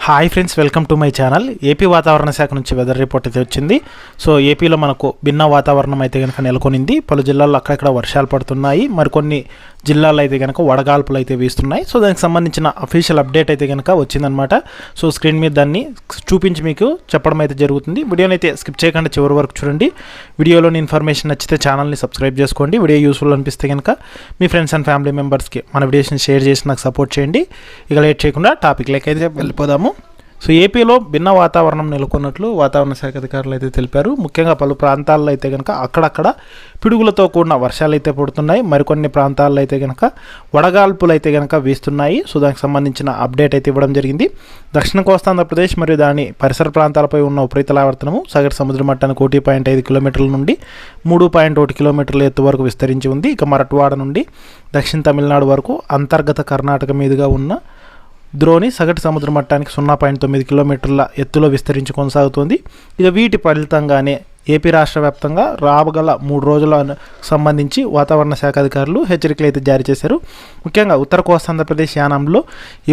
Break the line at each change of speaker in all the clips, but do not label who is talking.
Hi friends, welcome to my channel. AP వాతావరణ శాఖ నుంచి వెదర్ రిపోర్ట్ అయితే వచ్చింది. సో ఏపీలో మనకు భిన్న వాతావరణం అయితే కనుక నెలకొనింది. పలు జిల్లాల్లో అక్కడక్కడ వర్షాలు పడుతున్నాయి, మరికొన్ని జిల్లాల్లో అయితే కనుక వడగాల్పులు అయితే వీస్తున్నాయి. సో దానికి సంబంధించిన అఫీషియల్ అప్డేట్ అయితే కనుక వచ్చిందనమాట. సో స్క్రీన్ మీద దాన్ని చూపించి మీకు చెప్పడం అయితే జరుగుతుంది. వీడియోని అయితే స్కిప్ చేయకుండా చివరి వరకు చూడండి. వీడియోలోని ఇన్ఫర్మేషన్ నచ్చితే ఛానల్ని సబ్స్క్రైబ్ చేసుకోండి. వీడియో యూస్ఫుల్ అనిపిస్తే కనుక మీ ఫ్రెండ్స్ అండ్ ఫ్యామిలీ మెంబర్స్కి మన వీడియోస్ని షేర్ చేసి నాకు సపోర్ట్ చేయండి. ఇక లేట్ చేయకుండా టాపిక్లోకి అయితే వెళ్ళిపోదాము. సో ఏపీలో భిన్న వాతావరణం నెలకొన్నట్లు వాతావరణ శాఖ అధికారులు అయితే తెలిపారు. ముఖ్యంగా పలు ప్రాంతాల్లో అయితే కనుక అక్కడక్కడ పిడుగులతో కూడిన వర్షాలు అయితే పడుతున్నాయి, మరికొన్ని ప్రాంతాల్లో అయితే కనుక వడగాల్పులు అయితే కనుక వీస్తున్నాయి. సో దానికి సంబంధించిన అప్డేట్ అయితే ఇవ్వడం జరిగింది. దక్షిణ కోస్తాంధ్రప్రదేశ్ మరియు దాని పరిసర ప్రాంతాలపై ఉన్న ఉపరితల ఆవర్తనము సగటు సముద్ర మట్టానికి 1.5 కిలోమీటర్ల నుండి 3.1 కిలోమీటర్ల ఎత్తు వరకు విస్తరించి ఉంది. ఇక మరట్వాడ నుండి దక్షిణ తమిళనాడు వరకు అంతర్గత కర్ణాటక మీదుగా ఉన్న ద్రోణి సగటు సముద్ర మట్టానికి 0.9 కిలోమీటర్ల ఎత్తులో విస్తరించి కొనసాగుతుంది. ఇక వీటి ఫలితంగానే ఏపీ రాష్ట్ర వ్యాప్తంగా రాగల 3 రోజుల సంబంధించి వాతావరణ శాఖ అధికారులు హెచ్చరికలు అయితే జారీ చేశారు. ముఖ్యంగా ఉత్తర కోస్తాంధ్రప్రదేశ్ యానంలో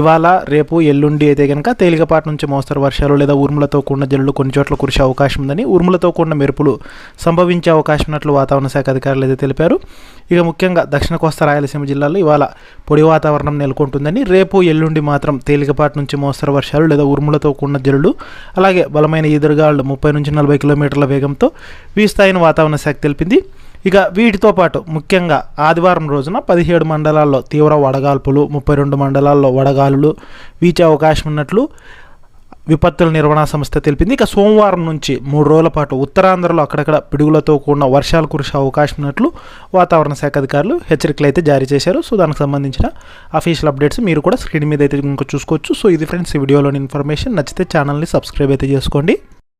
ఇవాళ రేపు ఎల్లుండి అయితే కనుక తేలికపాటి నుంచి మోస్తరు వర్షాలు లేదా ఉరుములతో కూడిన జల్లులు కొన్ని చోట్ల కురిసే అవకాశం ఉందని, ఉరుములతో కూడిన మెరుపులు సంభవించే అవకాశం ఉన్నట్లు వాతావరణ శాఖ అధికారులు అయితే తెలిపారు. ఇక ముఖ్యంగా దక్షిణ కోస్తా రాయలసీమ జిల్లాలో ఇవాళ పొడి వాతావరణం నెలకొంటుందని, రేపు ఎల్లుండి మాత్రం తేలికపాటి నుంచి మోస్తరు వర్షాలు లేదా ఉరుములతో కూడిన జల్లులు అలాగే బలమైన ఎదురుగాళ్లు 30 నుంచి 40 కిలోమీటర్ల వేగంతో వీస్తాయని వాతావరణ శాఖ తెలిపింది. ఇక వీటితో పాటు ముఖ్యంగా ఆదివారం రోజున 17 మండలాల్లో తీవ్ర వడగాల్పులు, 32 మండలాల్లో వడగాలులు వీచే అవకాశం ఉన్నట్లు విపత్తుల నిర్వహణ సంస్థ తెలిపింది. ఇక సోమవారం నుంచి 3 రోజుల పాటు ఉత్తరాంధ్రలో అక్కడక్కడ పిడుగులతో కూడిన వర్షాలు కురిసే అవకాశం ఉన్నట్లు వాతావరణ శాఖ అధికారులు హెచ్చరికలు అయితే జారీ చేశారు. సో దానికి సంబంధించిన అఫీషియల్ అప్డేట్స్ మీరు కూడా స్క్రీన్ మీద అయితే ఇంకా చూసుకోవచ్చు. సో ఇది ఫ్రెండ్స్ ఈ వీడియోలోని ఇన్ఫర్మేషన్. నచ్చితే ఛానల్ని సబ్స్క్రైబ్ అయితే చేసుకోండి.